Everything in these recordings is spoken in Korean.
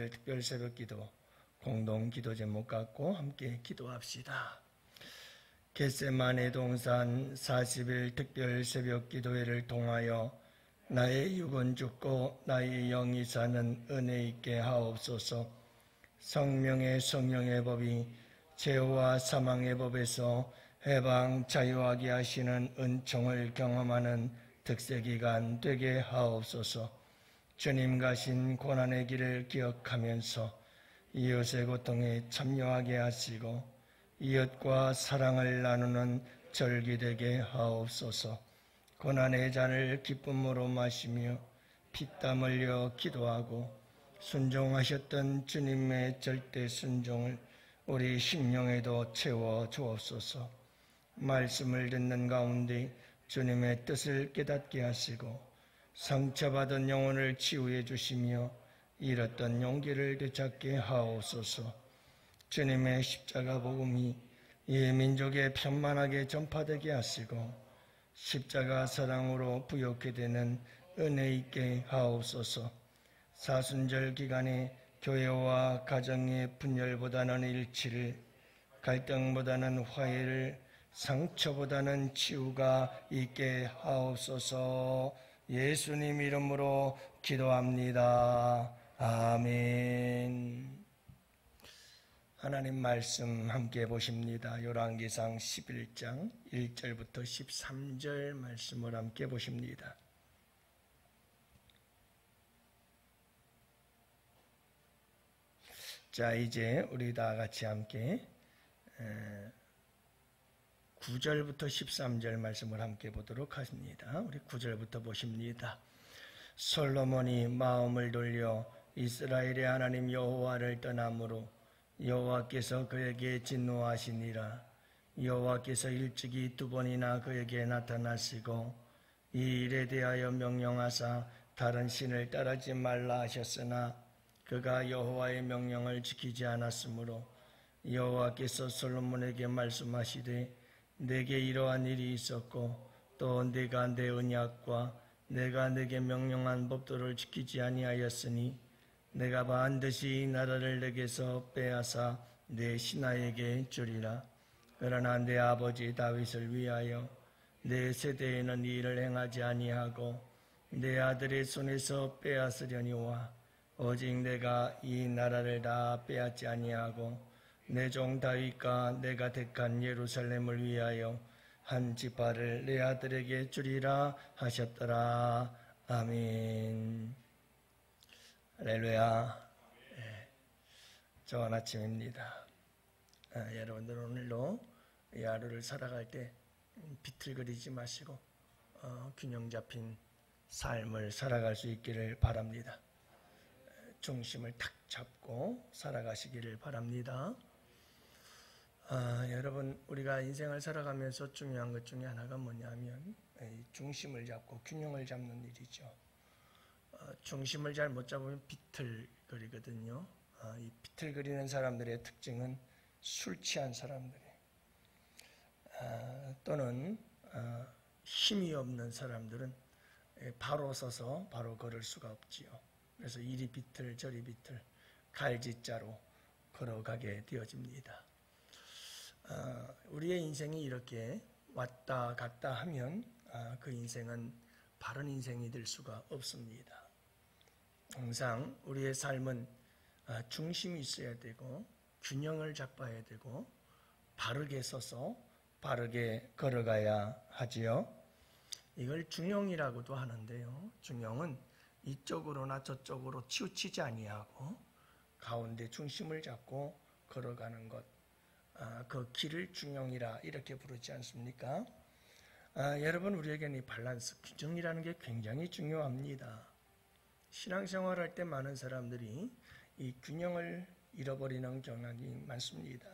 특별 새벽기도 공동 기도 제목 갖고 함께 기도합시다. 겟세마네 동산 40일 특별 새벽기도회를 통하여 나의 육은 죽고 나의 영이 사는 은혜 있게 하옵소서. 성령의 법이 죄와 사망의 법에서 해방 자유하게 하시는 은총을 경험하는 특세기간 되게 하옵소서. 주님 가신 고난의 길을 기억하면서 이웃의 고통에 참여하게 하시고 이웃과 사랑을 나누는 절기 되게 하옵소서. 고난의 잔을 기쁨으로 마시며 피땀 흘려 기도하고 순종하셨던 주님의 절대 순종을 우리 심령에도 채워 주옵소서. 말씀을 듣는 가운데 주님의 뜻을 깨닫게 하시고 상처받은 영혼을 치유해 주시며 잃었던 용기를 되찾게 하옵소서. 주님의 십자가 복음이 이 민족에 편만하게 전파되게 하시고 십자가 사랑으로 부욕해 되는 은혜 있게 하옵소서. 사순절 기간에 교회와 가정의 분열보다는 일치를, 갈등보다는 화해를, 상처보다는 치유가 있게 하옵소서. 예수님 이름으로 기도합니다. 아멘. 하나님 말씀 함께 보십니다. 열왕기상 11장 1절부터 13절 말씀을 함께 보십니다. 자, 이제 우리 다 같이 함께 9절부터 13절 말씀을 함께 보도록 하십니다. 우리 9절부터 보십니다. 솔로몬이 마음을 돌려 이스라엘의 하나님 여호와를 떠나므로 여호와께서 그에게 진노하시니라. 여호와께서 일찍이 2번이나 그에게 나타나시고 이 일에 대하여 명령하사 다른 신을 따르지 말라 하셨으나 그가 여호와의 명령을 지키지 않았으므로 여호와께서 솔로몬에게 말씀하시되 내게 이러한 일이 있었고 또 내가 내 언약과 내가 내게 명령한 법도를 지키지 아니하였으니 내가 반드시 이 나라를 내게서 빼앗아 내 신하에게 주리라. 그러나 내 아버지 다윗을 위하여 내 세대에는 이 일을 행하지 아니하고 내 아들의 손에서 빼앗으려니와 오직 내가 이 나라를 다 빼앗지 아니하고 내 종 다윗과 내가 택한 예루살렘을 위하여 한 지파를 내 아들에게 주리라 하셨더라. 아멘. 할렐루야. 좋은 아침입니다. 여러분들 오늘도 이 하루를 살아갈 때 비틀거리지 마시고 균형 잡힌 삶을 살아갈 수 있기를 바랍니다. 중심을 탁 잡고 살아가시기를 바랍니다. 여러분, 우리가 인생을 살아가면서 중요한 것 중에 하나가 뭐냐면 중심을 잡고 균형을 잡는 일이죠. 중심을 잘 못 잡으면 비틀거리거든요. 이 비틀거리는 사람들의 특징은 술 취한 사람들이에요. 또는 힘이 없는 사람들은 바로 서서 바로 걸을 수가 없지요. 그래서 이리 비틀 저리 비틀 갈짓자로 걸어가게 되어집니다. 우리의 인생이 이렇게 왔다 갔다 하면 그 인생은 바른 인생이 될 수가 없습니다. 항상 우리의 삶은 중심이 있어야 되고 균형을 잡아야 되고 바르게 서서 바르게 걸어가야 하지요. 이걸 중용이라고도 하는데요. 중용은 이쪽으로나 저쪽으로 치우치지 아니하고 가운데 중심을 잡고 걸어가는 것, 그 길을 중용이라 이렇게 부르지 않습니까? 여러분, 우리에게는 이 밸런스, 균형이라는 게 굉장히 중요합니다. 신앙생활할 때 많은 사람들이 이 균형을 잃어버리는 경향이 많습니다.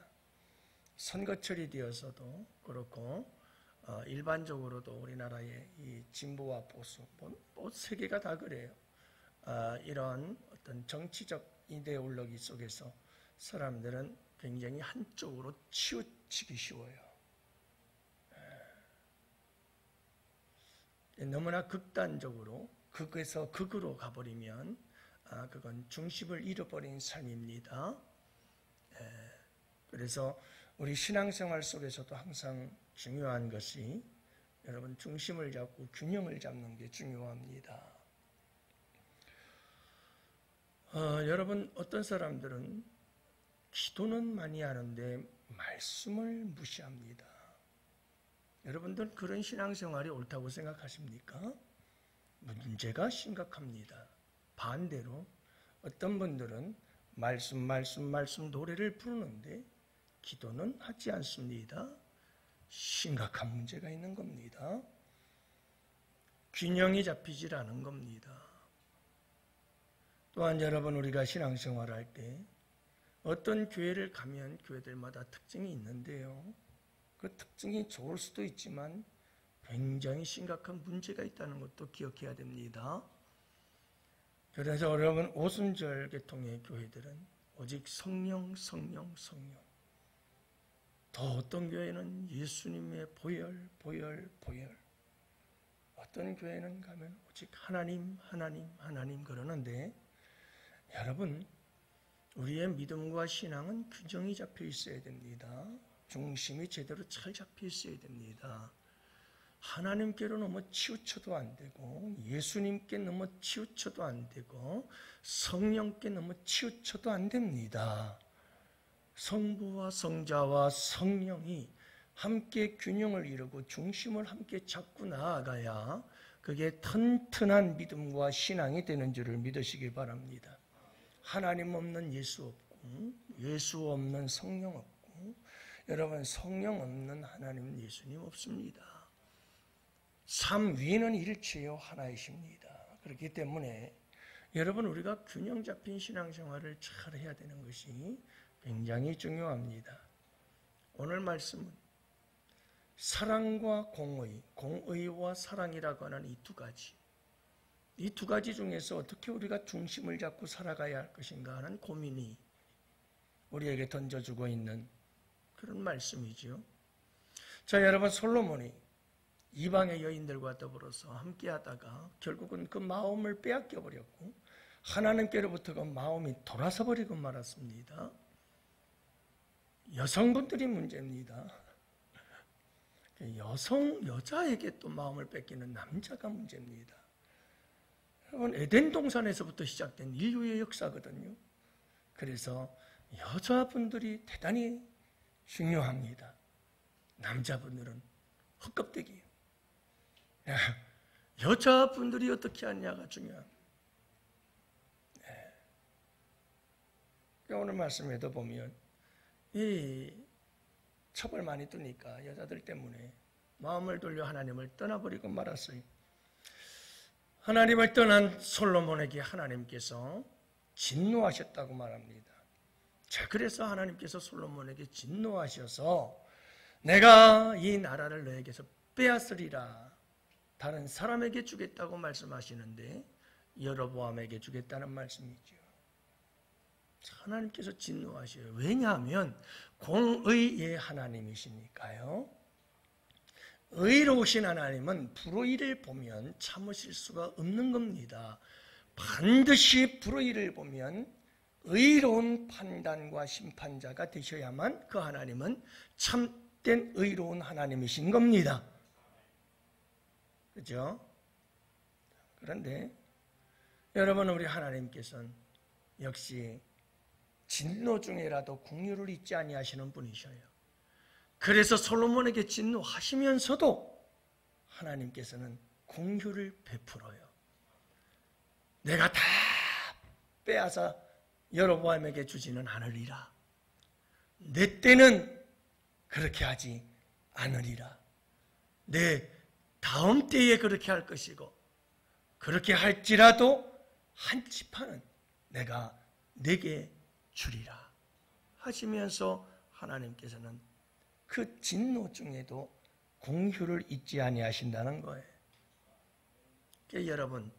선거철이 되어서도 그렇고 일반적으로도 우리나라의 이 진보와 보수, 세계가 다 그래요. 이런 어떤 정치적 이데올로기 속에서 사람들은 굉장히 한쪽으로 치우치기 쉬워요. 너무나 극단적으로 극에서 극으로 가버리면 그건 중심을 잃어버린 삶입니다. 그래서 우리 신앙생활 속에서도 항상 중요한 것이 여러분 중심을 잡고 균형을 잡는 게 중요합니다. 여러분 어떤 사람들은 기도는 많이 하는데 말씀을 무시합니다. 여러분들 그런 신앙생활이 옳다고 생각하십니까? 문제가 심각합니다. 반대로 어떤 분들은 말씀 노래를 부르는데 기도는 하지 않습니다. 심각한 문제가 있는 겁니다. 균형이 잡히질 않은 겁니다. 또한 여러분 우리가 신앙생활을 할 때 어떤 교회를 가면 교회들마다 특징이 있는데요. 그 특징이 좋을 수도 있지만 굉장히 심각한 문제가 있다는 것도 기억해야 됩니다. 그래서 여러분 오순절 계통의 교회들은 오직 성령 더 어떤 교회는 예수님의 보혈 어떤 교회는 가면 오직 하나님 그러는데 여러분 우리의 믿음과 신앙은 균형이 잡혀 있어야 됩니다. 중심이 제대로 잘 잡혀 있어야 됩니다. 하나님께로 너무 치우쳐도 안 되고 예수님께 너무 치우쳐도 안 되고 성령께 너무 치우쳐도 안 됩니다. 성부와 성자와 성령이 함께 균형을 이루고 중심을 함께 잡고 나아가야 그게 튼튼한 믿음과 신앙이 되는 줄을 믿으시기 바랍니다. 하나님 없는 예수 없고 예수 없는 성령 없고 여러분 성령 없는 하나님 예수님 없습니다. 삼위는 일체요 하나이십니다. 그렇기 때문에 여러분 우리가 균형 잡힌 신앙생활을 잘 해야 되는 것이 굉장히 중요합니다. 오늘 말씀은 사랑과 공의와 사랑이라고 하는 이 두 가지 중에서 어떻게 우리가 중심을 잡고 살아가야 할 것인가 하는 고민이 우리에게 던져주고 있는 그런 말씀이죠. 자, 여러분 솔로몬이 이방의 여인들과 더불어서 함께 하다가 결국은 그 마음을 빼앗겨 버렸고 하나님께로부터 그 마음이 돌아서 버리고 말았습니다. 여성분들이 문제입니다. 여자에게 또 마음을 뺏기는 남자가 문제입니다. 여러분 에덴 동산에서부터 시작된 인류의 역사거든요. 그래서 여자분들이 대단히 중요합니다. 남자분들은 헛껍데기예요. 여자분들이 어떻게 하느냐가 중요합니다. 오늘 말씀에도 보면 이 첩을 많이 두니까 여자들 때문에 마음을 돌려 하나님을 떠나버리고 말았어요. 하나님을 떠난 솔로몬에게 하나님께서 진노하셨다고 말합니다. 자, 그래서 하나님께서 솔로몬에게 진노하셔서 내가 이 나라를 너에게서 빼앗으리라 다른 사람에게 주겠다고 말씀하시는데 여로보암에게 주겠다는 말씀이죠. 하나님께서 진노하셔요. 왜냐하면 공의의 하나님이시니까요. 의로우신 하나님은 불의를 보면 참으실 수가 없는 겁니다. 반드시 불의를 보면 의로운 판단과 심판자가 되셔야만 그 하나님은 참된 의로운 하나님이신 겁니다. 그죠? 그런데 여러분 우리 하나님께서는 역시 진노 중에라도 긍휼을 잊지 아니하시는 분이셔요. 그래서 솔로몬에게 진노하시면서도 하나님께서는 긍휼을 베풀어요. 내가 다 빼앗아 여로보암에게 주지는 않으리라. 내 때는 그렇게 하지 않으리라. 내 다음 때에 그렇게 할 것이고 그렇게 할지라도 한 지파는 내가 내게 주리라 하시면서 하나님께서는 그 진노 중에도 긍휼을 잊지 아니하신다는 거예요. 그러니까 여러분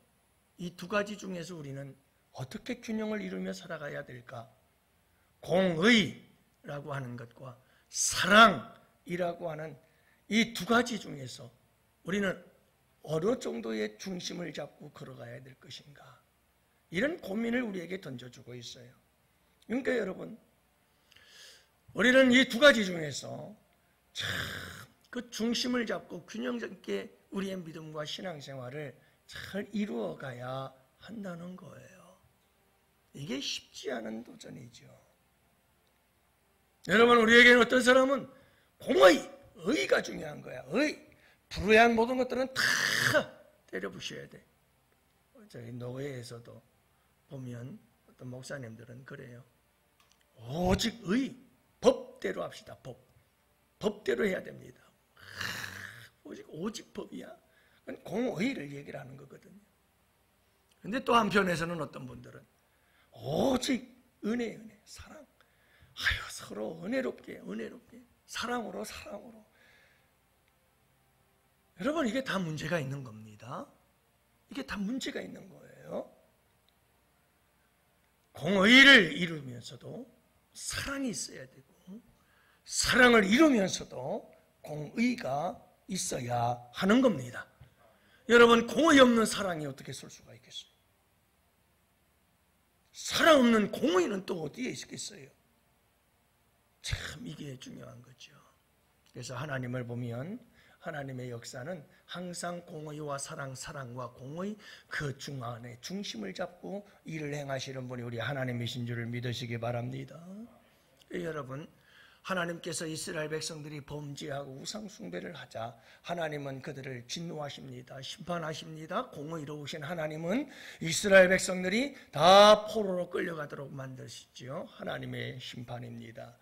이 두 가지 중에서 우리는 어떻게 균형을 이루며 살아가야 될까? 공의라고 하는 것과 사랑이라고 하는 이 두 가지 중에서 우리는 어느 정도의 중심을 잡고 걸어가야 될 것인가? 이런 고민을 우리에게 던져주고 있어요. 그러니까 여러분, 우리는 이 두 가지 중에서 참 그 중심을 잡고 균형 있게 우리의 믿음과 신앙생활을 잘 이루어가야 한다는 거예요. 이게 쉽지 않은 도전이죠. 여러분, 우리에게는 어떤 사람은 공의, 의가 중요한 거야. 불의한 모든 것들은 다 때려부셔야 돼. 저희 노예에서도 보면 어떤 목사님들은 그래요. 오직 의, 법대로 합시다. 법대로 해야 됩니다. 오직 법이야. 그건 공의를 얘기를 하는 거거든요. 그런데 또 한편에서는 어떤 분들은 오직 은혜, 사랑. 서로 은혜롭게 사랑으로. 여러분, 이게 다 문제가 있는 겁니다. 이게 다 문제가 있는 거예요. 공의를 이루면서도 사랑이 있어야 되고, 사랑을 이루면서도 공의가 있어야 하는 겁니다. 여러분, 공의 없는 사랑이 어떻게 설 수가 있겠어요? 사랑 없는 공의는 또 어디에 있겠어요? 참 이게 중요한 거죠. 그래서 하나님을 보면 하나님의 역사는 항상 공의와 사랑과 공의 그 중안에 중심을 잡고 일을 행하시는 분이 우리 하나님이신 줄을 믿으시기 바랍니다. 여러분, 하나님께서 이스라엘 백성들이 범죄하고 우상 숭배를 하자 하나님은 그들을 진노하십니다. 심판하십니다. 공의로우신 하나님은 이스라엘 백성들이 다 포로로 끌려가도록 만드시죠. 하나님의 심판입니다.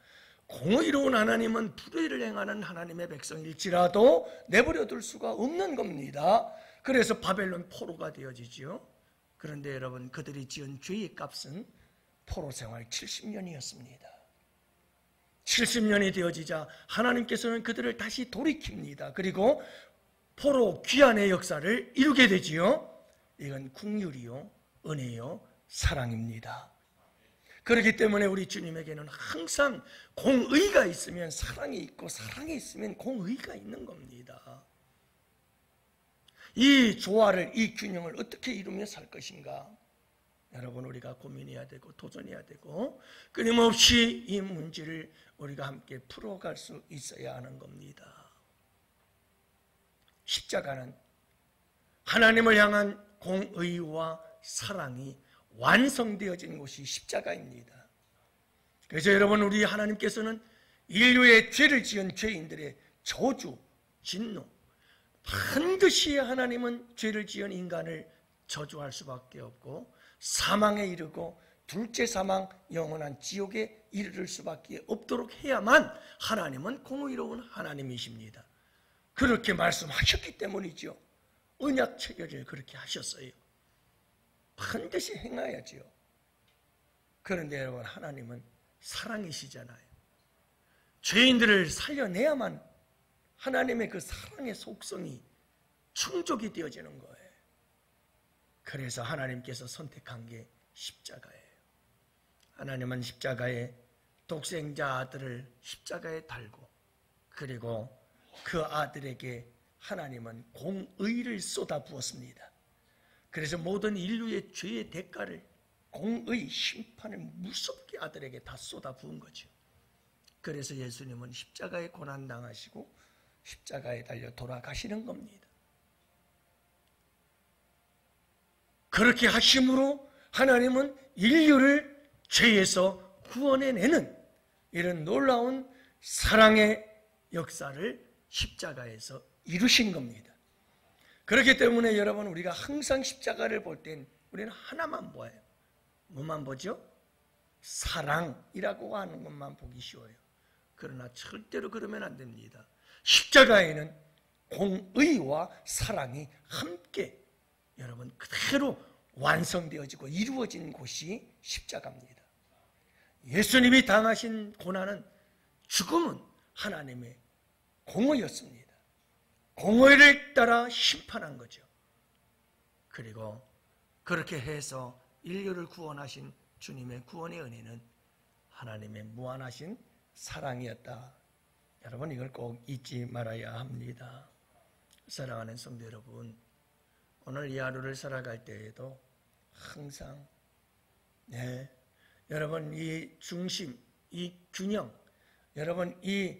공의로운 하나님은 불의를 행하는 하나님의 백성일지라도 내버려 둘 수가 없는 겁니다. 그래서 바벨론 포로가 되어지죠. 그런데 여러분, 그들이 지은 죄의 값은 포로 생활 70년이었습니다. 70년이 되어지자 하나님께서는 그들을 다시 돌이킵니다. 그리고 포로 귀환의 역사를 이루게 되지요. 이건 긍휼이요, 은혜요, 사랑입니다. 그렇기 때문에 우리 주님에게는 항상 공의가 있으면 사랑이 있고, 사랑이 있으면 공의가 있는 겁니다. 이 조화를, 이 균형을 어떻게 이루며 살 것인가? 여러분, 우리가 고민해야 되고 도전해야 되고 끊임없이 이 문제를 우리가 함께 풀어갈 수 있어야 하는 겁니다. 십자가는 하나님을 향한 공의와 사랑이 완성되어진 곳이 십자가입니다. 그래서 여러분, 우리 하나님께서는 인류의 죄를 지은 죄인들의 저주, 진노, 반드시 하나님은 죄를 지은 인간을 저주할 수밖에 없고 사망에 이르고 둘째 사망, 영원한 지옥에 이르를 수밖에 없도록 해야만 하나님은 공의로운 하나님이십니다. 그렇게 말씀하셨기 때문이죠. 언약 체결을 그렇게 하셨어요. 반드시 행해야지요. 그런데 여러분, 하나님은 사랑이시잖아요. 죄인들을 살려내야만 하나님의 그 사랑의 속성이 충족이 되어지는 거예요. 그래서 하나님께서 선택한 게 십자가예요. 하나님은 십자가에 독생자 아들을 십자가에 달고, 그리고 그 아들에게 하나님은 공의를 쏟아부었습니다. 그래서 모든 인류의 죄의 대가를, 공의 심판을 무섭게 아들에게 다 쏟아부은 거죠. 그래서 예수님은 십자가에 고난당하시고 십자가에 달려 돌아가시는 겁니다. 그렇게 하심으로 하나님은 인류를 죄에서 구원해내는 이런 놀라운 사랑의 역사를 십자가에서 이루신 겁니다. 그렇기 때문에 여러분, 우리가 항상 십자가를 볼 땐 우리는 하나만 보아요. 뭐만 보죠? 사랑이라고 하는 것만 보기 쉬워요. 그러나 절대로 그러면 안 됩니다. 십자가에는 공의와 사랑이 함께 여러분 그대로 완성되어지고 이루어진 곳이 십자가입니다. 예수님이 당하신 고난은, 죽음은 하나님의 공의였습니다. 공의를 따라 심판한 거죠. 그리고 그렇게 해서 인류를 구원하신 주님의 구원의 은혜는 하나님의 무한하신 사랑이었다. 여러분, 이걸 꼭 잊지 말아야 합니다. 사랑하는 성도 여러분, 오늘 이 하루를 살아갈 때에도 항상 네, 여러분 이 중심, 이 균형, 여러분 이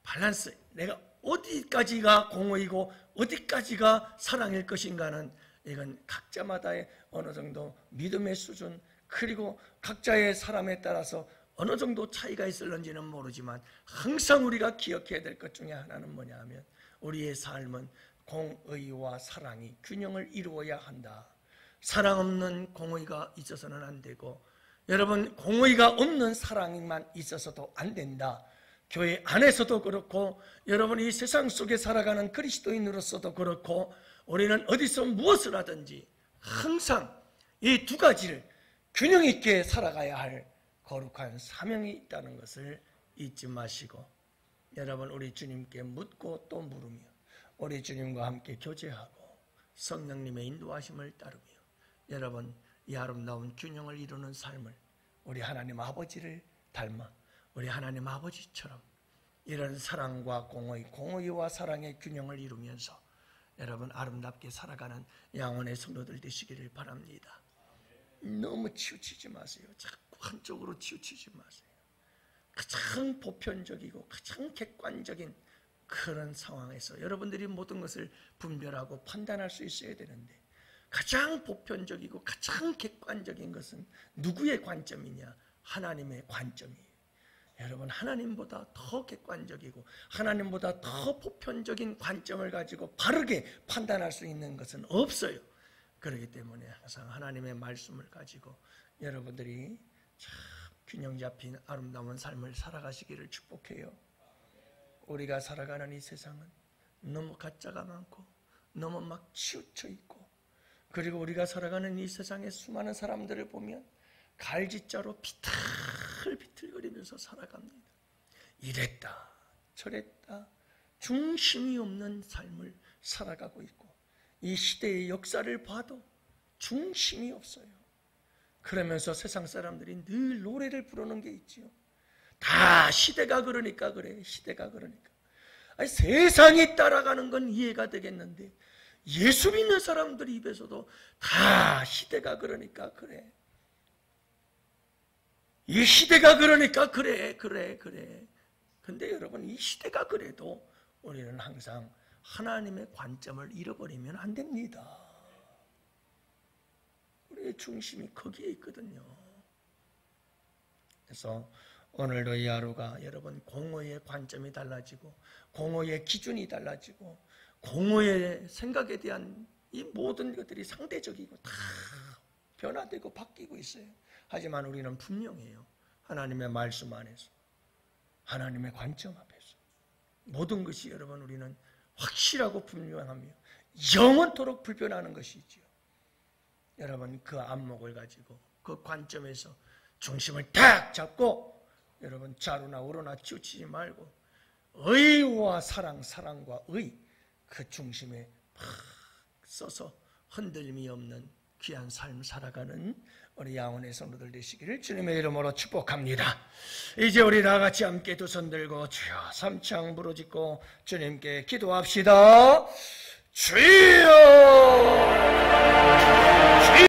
밸런스, 내가 어디까지가 공의이고 어디까지가 사랑일 것인가는 이건 각자마다의 어느 정도 믿음의 수준, 그리고 각자의 사람에 따라서 어느 정도 차이가 있을런지는 모르지만 항상 우리가 기억해야 될 것 중에 하나는 뭐냐 하면 우리의 삶은 공의와 사랑이 균형을 이루어야 한다. 사랑 없는 공의가 있어서는 안 되고, 여러분 공의가 없는 사랑만 있어서도 안 된다. 교회 안에서도 그렇고, 여러분 이 세상 속에 살아가는 그리스도인으로서도 그렇고, 우리는 어디서 무엇을 하든지 항상 이 두 가지를 균형 있게 살아가야 할 거룩한 사명이 있다는 것을 잊지 마시고, 여러분 우리 주님께 묻고 또 물으며 우리 주님과 함께 교제하고 성령님의 인도하심을 따르며 여러분 이 아름다운 균형을 이루는 삶을 우리 하나님 아버지를 닮아 우리 하나님 아버지처럼 이런 사랑과 공의와 사랑의 균형을 이루면서 여러분 아름답게 살아가는 영혼의 성도들 되시기를 바랍니다. 너무 치우치지 마세요. 자꾸 한쪽으로 치우치지 마세요. 가장 보편적이고 가장 객관적인 그런 상황에서 여러분들이 모든 것을 분별하고 판단할 수 있어야 되는데, 가장 보편적이고 가장 객관적인 것은 누구의 관점이냐? 하나님의 관점이에요. 여러분 하나님보다 더 객관적이고 하나님보다 더 보편적인 관점을 가지고 바르게 판단할 수 있는 것은 없어요. 그렇기 때문에 항상 하나님의 말씀을 가지고 여러분들이 참 균형 잡힌 아름다운 삶을 살아가시기를 축복해요. 우리가 살아가는 이 세상은 너무 가짜가 많고 너무 막 치우쳐 있고, 그리고 우리가 살아가는 이 세상의 수많은 사람들을 보면 갈지자로 비틀비틀거리면서 살아갑니다. 이랬다 저랬다 중심이 없는 삶을 살아가고 있고, 이 시대의 역사를 봐도 중심이 없어요. 그러면서 세상 사람들이 늘 노래를 부르는 게 있지요. 다 시대가 그러니까 그래. 시대가 그러니까. 아니, 세상이 따라가는 건 이해가 되겠는데 예수 믿는 사람들 입에서도 다 시대가 그러니까 그래. 이 시대가 그러니까 그래. 근데 여러분 이 시대가 그래도 우리는 항상 하나님의 관점을 잃어버리면 안 됩니다. 우리의 중심이 거기에 있거든요. 그래서 오늘도 이 하루가 여러분 공의의 관점이 달라지고 공의의 기준이 달라지고 공의의 생각에 대한 이 모든 것들이 상대적이고 다 변화되고 바뀌고 있어요. 하지만 우리는 분명해요. 하나님의 말씀 안에서, 하나님의 관점 앞에서 모든 것이 여러분 우리는 확실하고 분명하며 영원토록 불변하는 것이지요. 여러분 그 안목을 가지고 그 관점에서 중심을 딱 잡고 여러분 좌로나 우로나 치우치지 말고 의와 사랑과 의 그 중심에 팍 써서 흔들림이 없는 귀한 삶 살아가는 우리 양원의 성도들 되시기를 주님의 이름으로 축복합니다. 이제 우리 다 같이 함께 두 손 들고 주여 삼창 부르짖고 주님께 기도합시다. 주여